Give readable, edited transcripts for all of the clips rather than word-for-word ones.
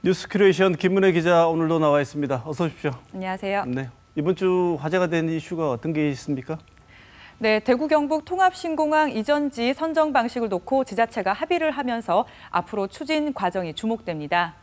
뉴스 큐레이션 김문혜 기자 오늘도 나와 있습니다. 어서 오십시오. 안녕하세요. 네, 이번 주 화제가 된 이슈가 어떤 게 있습니까? 네, 대구 경북 통합신공항 이전지 선정 방식을 놓고 지자체가 합의를 하면서 앞으로 추진 과정이 주목됩니다.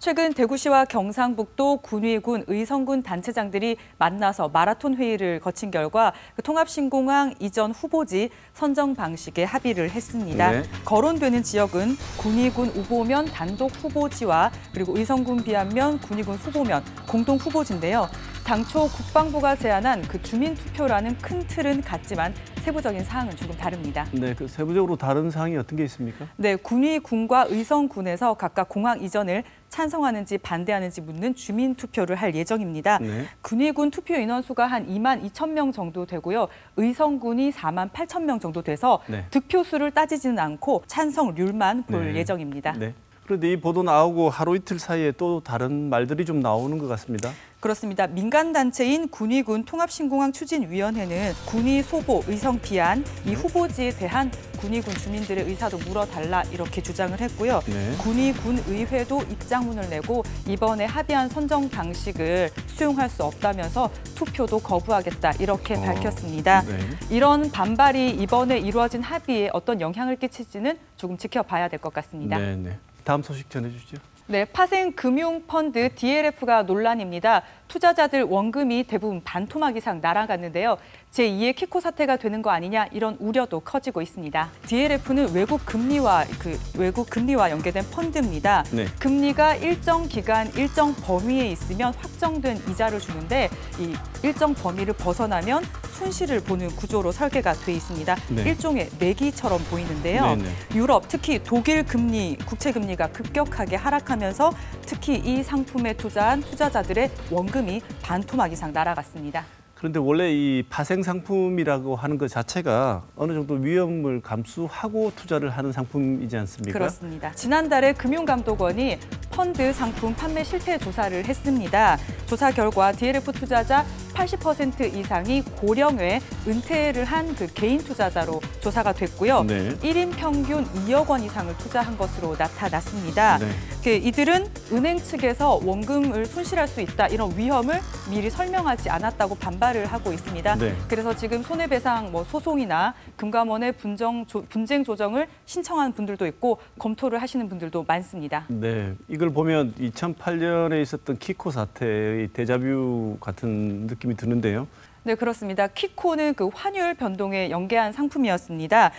최근 대구시와 경상북도, 군위군, 의성군 단체장들이 만나서 마라톤 회의를 거친 결과 통합신공항 이전 후보지 선정 방식에 합의를 했습니다. 네. 거론되는 지역은 군위군 우보면 단독 후보지와 그리고 의성군 비안면, 군위군 후보면 공동 후보지인데요. 당초 국방부가 제안한 그 주민투표라는 큰 틀은 같지만 세부적인 사항은 조금 다릅니다. 네, 그 세부적으로 다른 사항이 어떤 게 있습니까? 네, 군위군과 의성군에서 각각 공항 이전을 찬성하는지 반대하는지 묻는 주민투표를 할 예정입니다. 네. 군위군 투표 인원수가 한 2만 2천 명 정도 되고요. 의성군이 4만 8천 명 정도 돼서 네. 득표수를 따지지는 않고 찬성률만 볼 네. 예정입니다. 네. 그런데 이 보도 나오고 하루 이틀 사이에 또 다른 말들이 좀 나오는 것 같습니다. 그렇습니다. 민간단체인 군위군 통합신공항 추진위원회는 군위 소보, 의성 비안 이 후보지에 대한 군위군 주민들의 의사도 물어달라 이렇게 주장을 했고요. 네. 군위군 의회도 입장문을 내고 이번에 합의한 선정 방식을 수용할 수 없다면서 투표도 거부하겠다 이렇게 밝혔습니다. 네. 이런 반발이 이번에 이루어진 합의에 어떤 영향을 끼칠지는 조금 지켜봐야 될 것 같습니다. 네, 네. 다음 소식 전해주시죠. 네, 파생금융펀드 DLF가 논란입니다. 투자자들 원금이 대부분 반토막 이상 날아갔는데요. 제2의 키코 사태가 되는 거 아니냐 이런 우려도 커지고 있습니다. DLF는 외국 금리와 연계된 펀드입니다. 네. 금리가 일정 기간, 일정 범위에 있으면 확정된 이자를 주는데 이 일정 범위를 벗어나면 손실을 보는 구조로 설계가 돼 있습니다. 네. 일종의 내기처럼 보이는데요. 네네. 유럽, 특히 독일 금리, 국채 금리가 급격하게 하락하면서 특히 이 상품에 투자한 투자자들의 원금이 반토막 이상 날아갔습니다. 그런데 원래 이 파생 상품이라고 하는 것 자체가 어느 정도 위험을 감수하고 투자를 하는 상품이지 않습니까? 그렇습니다. 지난달에 금융감독원이 펀드 상품 판매 실태 조사를 했습니다. 조사 결과 DLF 투자자 80% 이상이 고령에 은퇴를 한 그 개인 투자자로 조사가 됐고요. 네. 1인 평균 2억 원 이상을 투자한 것으로 나타났습니다. 네. 이들은 은행 측에서 원금을 손실할 수 있다 이런 위험을 미리 설명하지 않았다고 반발을 하고 있습니다. 네. 그래서 지금 손해배상 소송이나 금감원의 분쟁 조정을 신청하는 분들도 있고 검토를 하시는 분들도 많습니다. 네, 이걸 보면 2008년에 있었던 키코 사태의 데자뷰 같은 느낌이 드는데요. 네, 그렇습니다. 키코는 그 환율 변동에 연계한 상품이었습니다.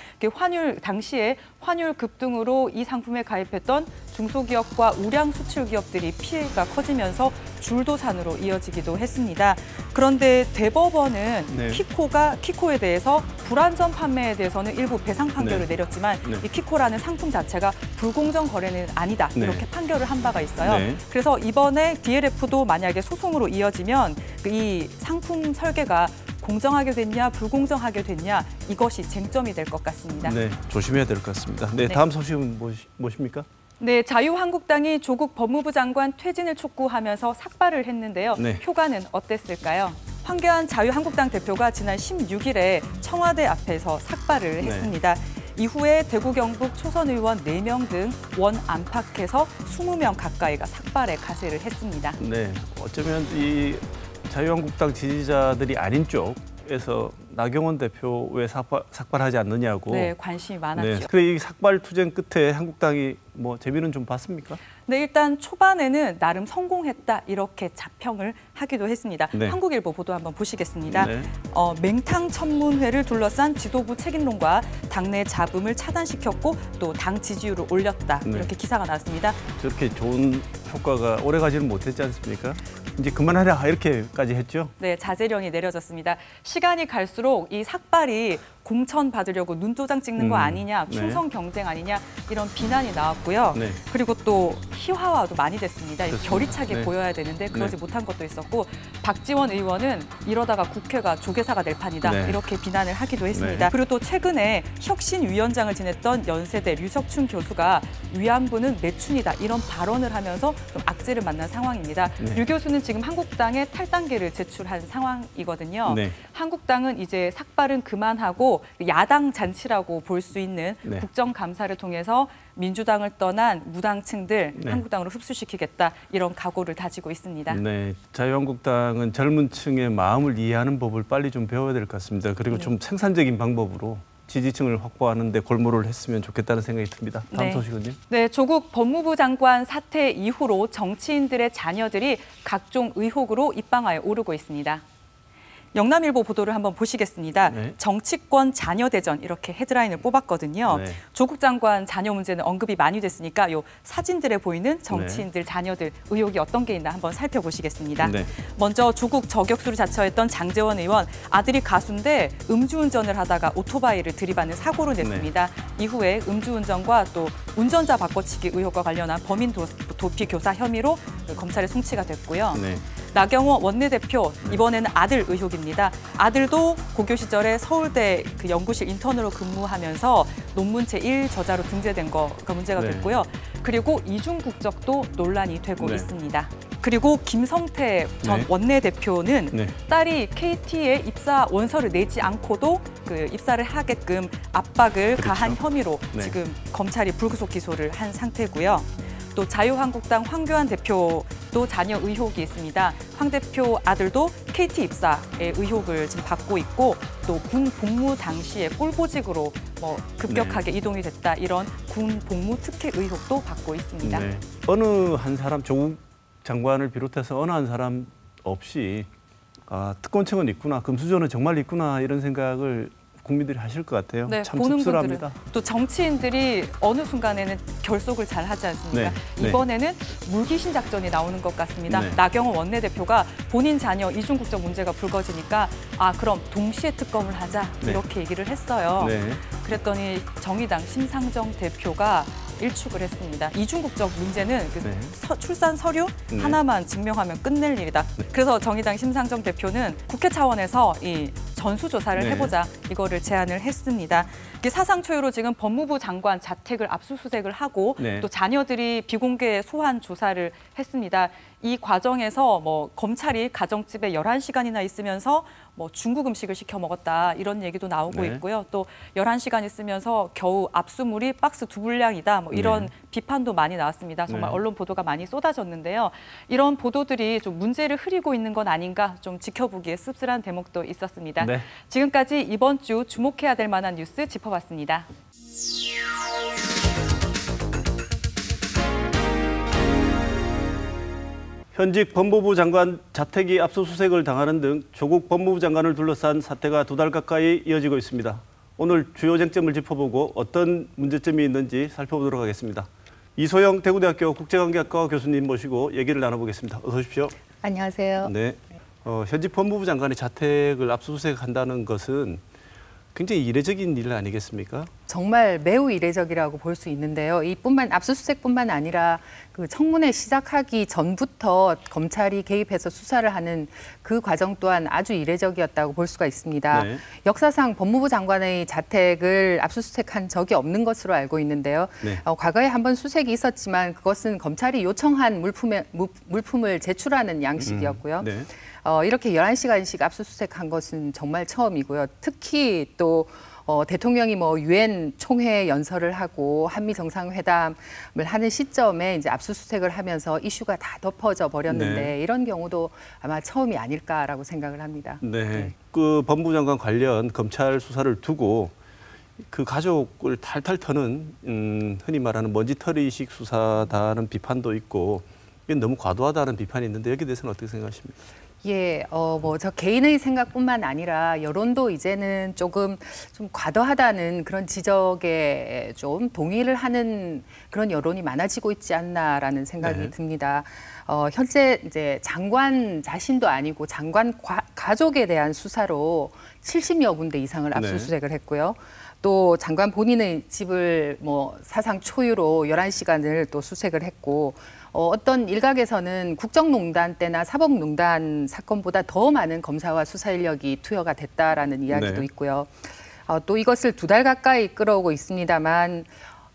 당시에 환율 급등으로 이 상품에 가입했던 중소기업과 우량 수출 기업들이 피해가 커지면서 줄도산으로 이어지기도 했습니다. 그런데 대법원은 네. 키코에 대해서 불안전 판매에 대해서는 일부 배상 판결을 네. 내렸지만 네. 이 키코라는 상품 자체가 불공정 거래는 아니다 이렇게 네. 판결을 한 바가 있어요. 네. 그래서 이번에 DLF도 만약에 소송으로 이어지면 이 상품 설계가 공정하게 됐냐, 불공정하게 됐냐 이것이 쟁점이 될 것 같습니다. 네, 조심해야 될 것 같습니다. 네, 다음 소식은 무엇입니까? 네, 자유한국당이 조국 법무부 장관 퇴진을 촉구하면서 삭발을 했는데요. 네. 효과는 어땠을까요? 황교안 자유한국당 대표가 지난 16일에 청와대 앞에서 삭발을 했습니다. 이후에 대구 경북 초선 의원 4명 등 원 안팎에서 20명 가까이가 삭발에 가세를 했습니다. 네, 어쩌면 이 자유한국당 지지자들이 아닌 쪽에서 나경원 대표 왜 삭발하지 않느냐고. 네, 관심이 많았죠. 네, 그래 이 삭발 투쟁 끝에 한국당이 재미는 좀 봤습니까? 네, 일단 초반에는 나름 성공했다 이렇게 자평을 하기도 했습니다. 네. 한국일보 보도 한번 보시겠습니다. 네. 맹탕 청문회를 둘러싼 지도부 책임론과 당내 잡음을 차단시켰고 또 당 지지율을 올렸다 네. 이렇게 기사가 나왔습니다. 저렇게 좋은 효과가 오래가지는 못했지 않습니까? 이제 그만하라 이렇게까지 했죠? 네, 자제령이 내려졌습니다. 시간이 갈수록 이 삭발이 공천 받으려고 눈도장 찍는 거 아니냐, 충성 경쟁 아니냐 이런 비난이 나왔고요. 네. 그리고 또 희화화도 많이 됐습니다. 결의차게 네. 보여야 되는데 그러지 네. 못한 것도 있었고 박지원 의원은 이러다가 국회가 조계사가 될 판이다 네. 이렇게 비난을 하기도 했습니다. 네. 그리고 또 최근에 혁신위원장을 지냈던 연세대 류석춘 교수가 위안부는 매춘이다 이런 발언을 하면서 좀 악재를 만난 상황입니다. 네. 류 교수는 지금 한국당에 탈당계를 제출한 상황이거든요. 네. 한국당은 이제 삭발은 그만하고 야당 잔치라고 볼 수 있는 네. 국정감사를 통해서 민주당을 떠난 무당층들 한국당으로 흡수시키겠다 이런 각오를 다지고 있습니다. 네, 자유한국당은 젊은 층의 마음을 이해하는 법을 빨리 좀 배워야 될 것 같습니다. 그리고 좀 생산적인 방법으로 지지층을 확보하는 데 골몰을 했으면 좋겠다는 생각이 듭니다. 다음 소식은요? 네, 조국 법무부 장관 사퇴 이후로 정치인들의 자녀들이 각종 의혹으로 입방아에 오르고 있습니다. 영남일보 보도를 한번 보시겠습니다. 정치권 자녀 대전 이렇게 헤드라인을 뽑았거든요. 조국 장관 자녀 문제는 언급이 많이 됐으니까 요 사진들에 보이는 정치인들 자녀들 의혹이 어떤 게 있나 한번 살펴보시겠습니다. 먼저 조국 저격수를 자처했던 장제원 의원 아들이 가수인데 음주운전을 하다가 오토바이를 들이받는 사고를 냈습니다. 이후에 음주운전과 또 운전자 바꿔치기 의혹과 관련한 범인 도피 교사 혐의로 검찰에 송치가 됐고요. 나경원 원내대표 이번에는 아들 의혹입니다. 아들도 고교 시절에 서울대 그 연구실 인턴으로 근무하면서 논문 제1 저자로 등재된 거가 문제가 됐고요. 그리고 이중 국적도 논란이 되고 있습니다. 그리고 김성태 전 원내대표는 딸이 KT에 입사 원서를 내지 않고도 그 입사를 하게끔 압박을 가한 혐의로 지금 검찰이 불구속 기소를 한 상태고요. 또 자유한국당 황교안 대표도 자녀 의혹이 있습니다. 황 대표 아들도 KT 입사의 의혹을 지금 받고 있고 또 군 복무 당시에 꿀보직으로 급격하게 이동이 됐다 이런 군 복무 특혜 의혹도 받고 있습니다. 어느 한 사람 조국 장관을 비롯해서 어느 한 사람 없이 특권층은 있구나, 금수저는 정말 있구나 이런 생각을 국민들이 하실 것 같아요. 참 보는 씁쓸합니다. 분들은 또 정치인들이 어느 순간에는 결속을 잘 하지 않습니까? 이번에는 물귀신 작전이 나오는 것 같습니다. 나경원 원내대표가 본인 자녀 이중국적 문제가 불거지니까 그럼 동시에 특검을 하자 이렇게 얘기를 했어요. 그랬더니 정의당 심상정 대표가 일축을 했습니다. 이중국적 문제는 출산 서류 하나만 증명하면 끝낼 일이다. 그래서 정의당 심상정 대표는 국회 차원에서 이 전수조사를 해보자 이거를 제안을 했습니다. 사상 초유로 지금 법무부 장관 자택을 압수수색을 하고 또 자녀들이 비공개 소환 조사를 했습니다. 이 과정에서 검찰이 가정집에 11시간이나 있으면서 중국 음식을 시켜 먹었다 이런 얘기도 나오고 있고요. 또 11시간 있으면서 겨우 압수물이 박스 2분량이다 이런 비판도 많이 나왔습니다. 정말 언론 보도가 많이 쏟아졌는데요. 이런 보도들이 좀 문제를 흐리고 있는 건 아닌가 좀 지켜보기에 씁쓸한 대목도 있었습니다. 지금까지 이번 주 주목해야 될 만한 뉴스 짚어봤습니다. 현직 법무부 장관 자택이 압수수색을 당하는 등 조국 법무부 장관을 둘러싼 사태가 2달 가까이 이어지고 있습니다. 오늘 주요 쟁점을 짚어보고 어떤 문제점이 있는지 살펴보도록 하겠습니다. 이소영 대구대학교 국제관계학과 교수님 모시고 얘기를 나눠보겠습니다. 어서 오십시오. 안녕하세요. 네, 현직 법무부 장관의 자택을 압수수색한다는 것은 굉장히 이례적인 일 아니겠습니까? 정말 매우 이례적이라고 볼 수 있는데요. 이뿐만 압수수색뿐만 아니라 그 청문회 시작하기 전부터 검찰이 개입해서 수사를 하는 그 과정 또한 아주 이례적이었다고 볼 수가 있습니다. 역사상 법무부 장관의 자택을 압수수색한 적이 없는 것으로 알고 있는데요. 과거에 한번 수색이 있었지만 그것은 검찰이 요청한 물품을 제출하는 양식이었고요. 이렇게 11시간씩 압수수색한 것은 정말 처음이고요. 특히 또 대통령이 유엔 총회 연설을 하고 한미 정상회담을 하는 시점에 이제 압수수색을 하면서 이슈가 다 덮어져 버렸는데 이런 경우도 아마 처음이 아닐까라고 생각을 합니다. 그 법무부 장관 관련 검찰 수사를 두고 그 가족을 탈탈 터는 흔히 말하는 먼지털이식 수사다는 비판도 있고 이게 너무 과도하다는 비판이 있는데 여기에 대해서는 어떻게 생각하십니까? 저 개인의 생각뿐만 아니라 여론도 이제는 조금 좀 과도하다는 그런 지적에 좀 동의를 하는 그런 여론이 많아지고 있지 않나라는 생각이 듭니다. 현재 이제 장관 자신도 아니고 장관 가족에 대한 수사로 70여 군데 이상을 압수수색을 했고요. 또 장관 본인의 집을 사상 초유로 11시간을 또 수색을 했고 어떤 일각에서는 국정농단 때나 사법농단 사건보다 더 많은 검사와 수사 인력이 투여가 됐다라는 이야기도 있고요. 또 이것을 2달 가까이 끌어오고 있습니다만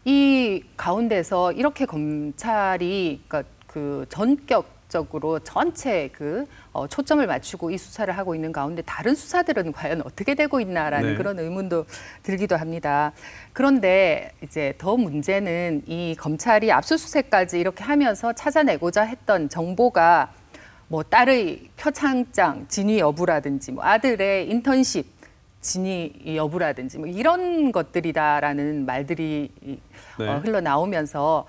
이 가운데서 이렇게 검찰이 그 전격적 지속적으로 전체 초점을 맞추고 이 수사를 하고 있는 가운데 다른 수사들은 과연 어떻게 되고 있나라는 네. 그런 의문도 들기도 합니다. 그런데 이제 더 문제는 이 검찰이 압수수색까지 이렇게 하면서 찾아내고자 했던 정보가 뭐 딸의 표창장 진위 여부라든지 뭐 아들의 인턴십 진위 여부라든지 뭐 이런 것들이다라는 말들이 흘러나오면서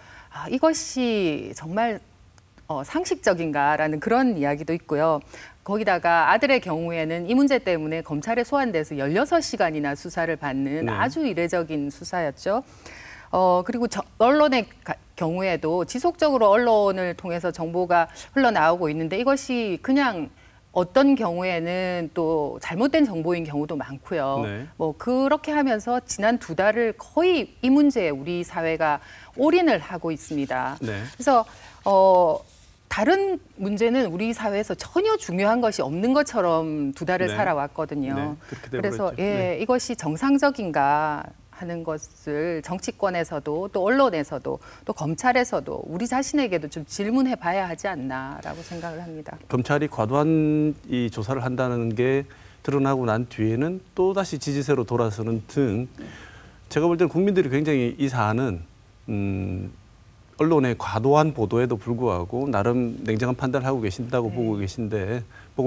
이것이 정말 상식적인가라는 그런 이야기도 있고요. 거기다가 아들의 경우에는 이 문제 때문에 검찰에 소환돼서 16시간이나 수사를 받는 아주 이례적인 수사였죠. 그리고 언론의 경우에도 지속적으로 언론을 통해서 정보가 흘러나오고 있는데 이것이 그냥 어떤 경우에는 또 잘못된 정보인 경우도 많고요. 네. 뭐 그렇게 하면서 지난 2달을 거의 이 문제에 우리 사회가 올인을 하고 있습니다. 네. 그래서 다른 문제는 우리 사회에서 전혀 중요한 것이 없는 것처럼 2달을 네. 살아왔거든요. 네, 그렇게 그래서 돼버렸죠. 네. 이것이 정상적인가 하는 것을 정치권에서도 또 언론에서도 또 검찰에서도 우리 자신에게도 좀 질문해 봐야 하지 않나라고 생각을 합니다. 검찰이 과도한 이 조사를 한다는 게 드러나고 난 뒤에는 또다시 지지세로 돌아서는 등 제가 볼 때는 국민들이 굉장히 이 사안은 언론의 과도한 보도에도 불구하고 나름 냉정한 판단을 하고 계신다고 보고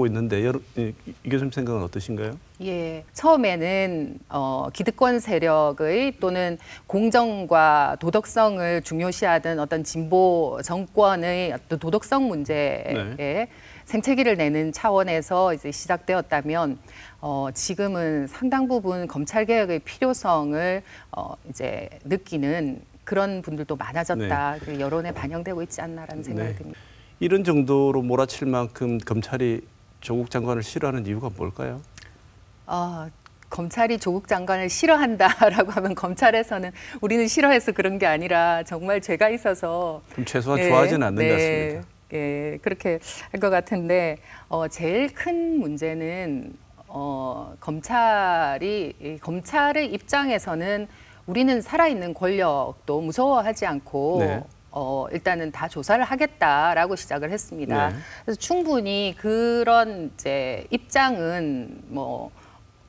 있는데 이 교수님 생각은 어떠신가요? 예, 처음에는 기득권 세력의 또는 공정과 도덕성을 중요시하던 어떤 진보 정권의 어떤 도덕성 문제에 생채기를 내는 차원에서 이제 시작되었다면 지금은 상당 부분 검찰 개혁의 필요성을 이제 느끼는 그런 분들도 많아졌다. 그 여론에 반영되고 있지 않나라는 생각이 듭니다. 이런 정도로 몰아칠 만큼 검찰이 조국 장관을 싫어하는 이유가 뭘까요? 검찰이 조국 장관을 싫어한다라고 하면 검찰에서는 우리는 싫어해서 그런 게 아니라 정말 죄가 있어서 그럼 최소한 좋아하지는 않는 것 같습니다. 예, 그렇게 할 것 같은데 제일 큰 문제는 검찰의 입장에서는 우리는 살아있는 권력도 무서워하지 않고 일단은 다 조사를 하겠다라고 시작을 했습니다. 그래서 충분히 그런 이제 입장은 뭐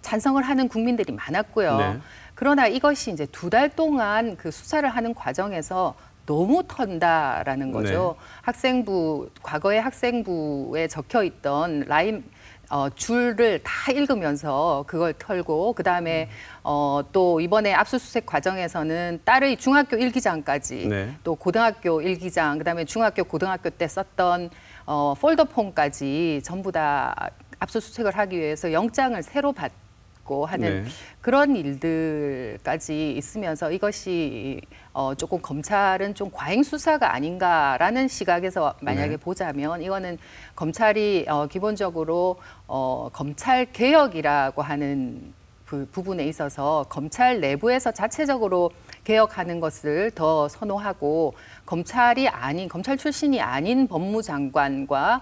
찬성을 하는 국민들이 많았고요. 그러나 이것이 이제 2달 동안 그 수사를 하는 과정에서 너무 턴다라는 거죠. 과거에 학생부에 적혀 있던 줄을 다 읽으면서 그걸 털고 그다음에 또 이번에 압수수색 과정에서는 딸의 중학교 일기장까지 또 고등학교 일기장 그다음에 중학교 고등학교 때 썼던 폴더폰까지 전부 다 압수수색을 하기 위해서 영장을 새로 받고 하는 그런 일들까지 있으면서 이것이 조금 검찰은 좀 과잉 수사가 아닌가라는 시각에서 만약에 보자면 이거는 검찰이 기본적으로 검찰 개혁이라고 하는 그 부분에 있어서 검찰 내부에서 자체적으로 개혁하는 것을 더 선호하고 검찰 출신이 아닌 법무장관과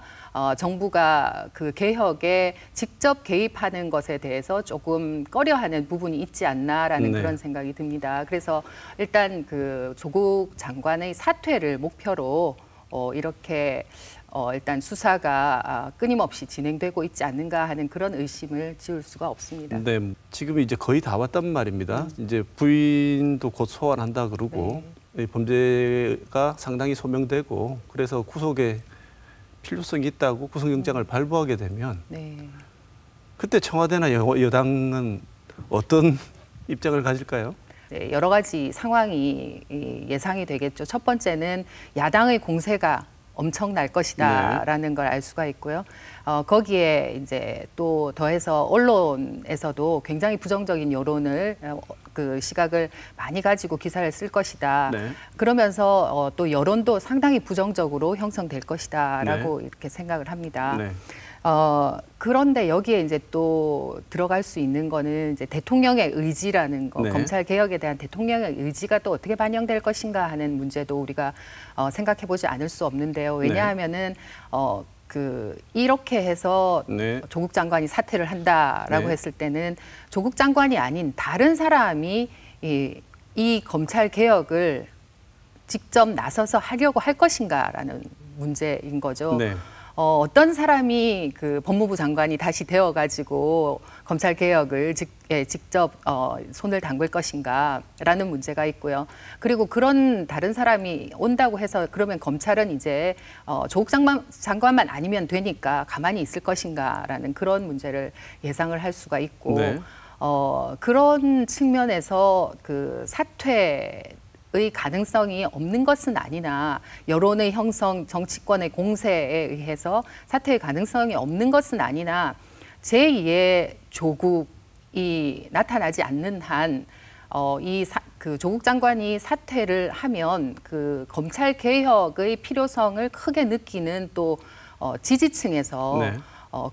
정부가 그 개혁에 직접 개입하는 것에 대해서 조금 꺼려하는 부분이 있지 않나라는 그런 생각이 듭니다. 그래서 일단 그 조국 장관의 사퇴를 목표로 이렇게 일단 수사가 끊임없이 진행되고 있지 않는가 하는 그런 의심을 지울 수가 없습니다. 네, 지금 이제 거의 다 왔단 말입니다. 이제 부인도 곧 소환한다 그러고 이 범죄가 상당히 소명되고 그래서 구속에 필요성이 있다고 구속영장을 발부하게 되면 그때 청와대나 여당은 어떤 입장을 가질까요? 네, 여러 가지 상황이 예상이 되겠죠. 첫 번째는 야당의 공세가 엄청날 것이다라는 걸 알 수가 있고요. 거기에 이제 또 더해서 언론에서도 굉장히 부정적인 여론을 그 시각을 많이 가지고 기사를 쓸 것이다. 그러면서 또 여론도 상당히 부정적으로 형성될 것이다라고 이렇게 생각을 합니다. 그런데 여기에 이제 또 들어갈 수 있는 거는 이제 대통령의 의지라는 거, 검찰 개혁에 대한 대통령의 의지가 또 어떻게 반영될 것인가 하는 문제도 우리가 생각해보지 않을 수 없는데요. 왜냐하면은 이렇게 해서 조국 장관이 사퇴를 한다라고 했을 때는 조국 장관이 아닌 다른 사람이 이 검찰 개혁을 직접 나서서 하려고 할 것인가라는 문제인 거죠. 네. 어떤 사람이 그 법무부 장관이 다시 되어가지고 검찰 개혁을 직접 손을 담글 것인가라는 문제가 있고요. 그리고 그런 다른 사람이 온다고 해서 그러면 검찰은 이제 조국 장관만 아니면 되니까 가만히 있을 것인가라는 그런 문제를 예상을 할 수가 있고 네. 그런 측면에서 그 사퇴의 가능성이 없는 것은 아니나 여론의 형성, 정치권의 공세에 의해서 사퇴의 가능성이 없는 것은 아니나 제2의 조국이 나타나지 않는 한 그 조국 장관이 사퇴를 하면 그 검찰 개혁의 필요성을 크게 느끼는 또 지지층에서 네.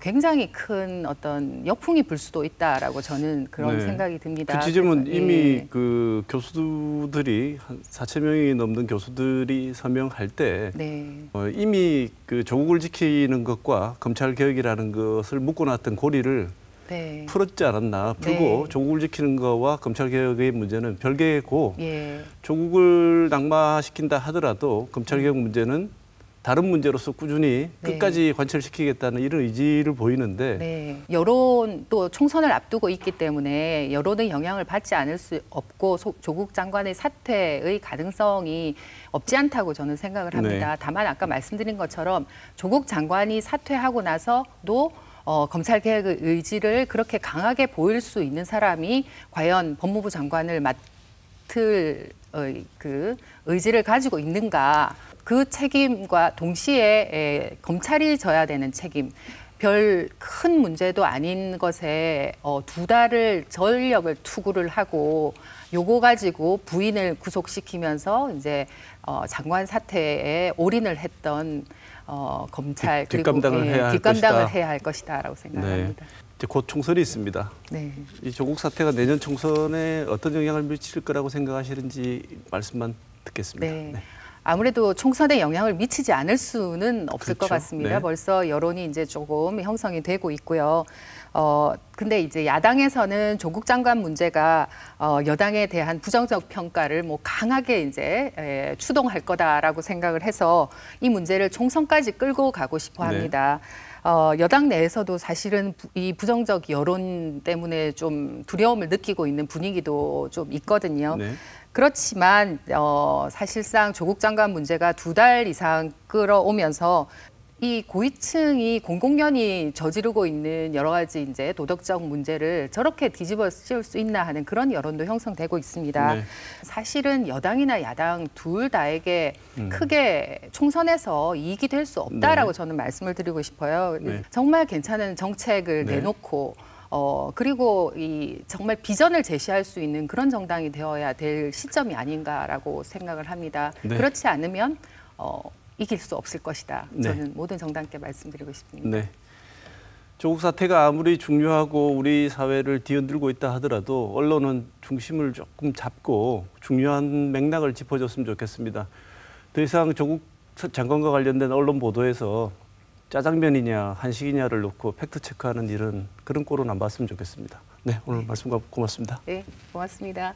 굉장히 큰 어떤 역풍이 불 수도 있다라고 저는 그런 네. 생각이 듭니다. 그 지점은 그래서, 이미 예. 그 교수들이 한 4,000명이 넘는 교수들이 서명할 때 네. 이미 그 조국을 지키는 것과 검찰 개혁이라는 것을 묶어놨던 고리를 네. 풀었지 않았나. 풀고 네. 조국을 지키는 거와 검찰 개혁의 문제는 별개고 예. 조국을 낙마시킨다 하더라도 검찰 개혁 문제는 다른 문제로서 꾸준히 네. 끝까지 관철시키겠다는 이런 의지를 보이는데 네. 여론 또 총선을 앞두고 있기 때문에 여론의 영향을 받지 않을 수 없고 조국 장관의 사퇴의 가능성이 없지 않다고 저는 생각을 합니다. 네. 다만 아까 말씀드린 것처럼 조국 장관이 사퇴하고 나서도 검찰 개혁의 의지를 그렇게 강하게 보일 수 있는 사람이 과연 법무부 장관을 맡을 그 의지를 가지고 있는가? 그 책임과 동시에 검찰이 져야 되는 책임, 별 큰 문제도 아닌 것에 2달을 전력을 투구를 하고 요거 가지고 부인을 구속시키면서 이제 장관 사퇴에 올인을 했던 검찰 뒷감당을 그리고 해야 할 뒷감당을 것이다. 해야 할 것이다라고 생각합니다. 이제 곧 총선이 있습니다. 네. 이 조국 사태가 내년 총선에 어떤 영향을 미칠 거라고 생각하시는지 말씀만 듣겠습니다. 네. 아무래도 총선에 영향을 미치지 않을 수는 없을 그렇죠. 것 같습니다. 네. 벌써 여론이 이제 조금 형성이 되고 있고요. 근데 이제 야당에서는 조국 장관 문제가 여당에 대한 부정적 평가를 뭐 강하게 이제 추동할 거다라고 생각을 해서 이 문제를 총선까지 끌고 가고 싶어 합니다. 여당 내에서도 사실은 이 부정적 여론 때문에 좀 두려움을 느끼고 있는 분위기도 좀 있거든요. 네. 그렇지만 사실상 조국 장관 문제가 2달 이상 끌어오면서 이 고위층이 공공연히 저지르고 있는 여러 가지 이제 도덕적 문제를 저렇게 뒤집어 씌울 수 있나 하는 그런 여론도 형성되고 있습니다. 네. 사실은 여당이나 야당 둘 다에게 크게 총선에서 이익이 될 수 없다라고 네. 저는 말씀을 드리고 싶어요. 네. 정말 괜찮은 정책을 네. 내놓고 그리고 이 정말 비전을 제시할 수 있는 그런 정당이 되어야 될 시점이 아닌가라고 생각을 합니다. 네. 그렇지 않으면 이길 수 없을 것이다. 네. 저는 모든 정당께 말씀드리고 싶습니다. 네. 조국 사태가 아무리 중요하고 우리 사회를 뒤흔들고 있다 하더라도 언론은 중심을 조금 잡고 중요한 맥락을 짚어줬으면 좋겠습니다. 더 이상 조국 장관과 관련된 언론 보도에서 짜장면이냐 한식이냐를 놓고 팩트 체크하는 일은 그런 꼴은 안 봤으면 좋겠습니다. 네, 오늘 말씀 고맙습니다. 네, 고맙습니다.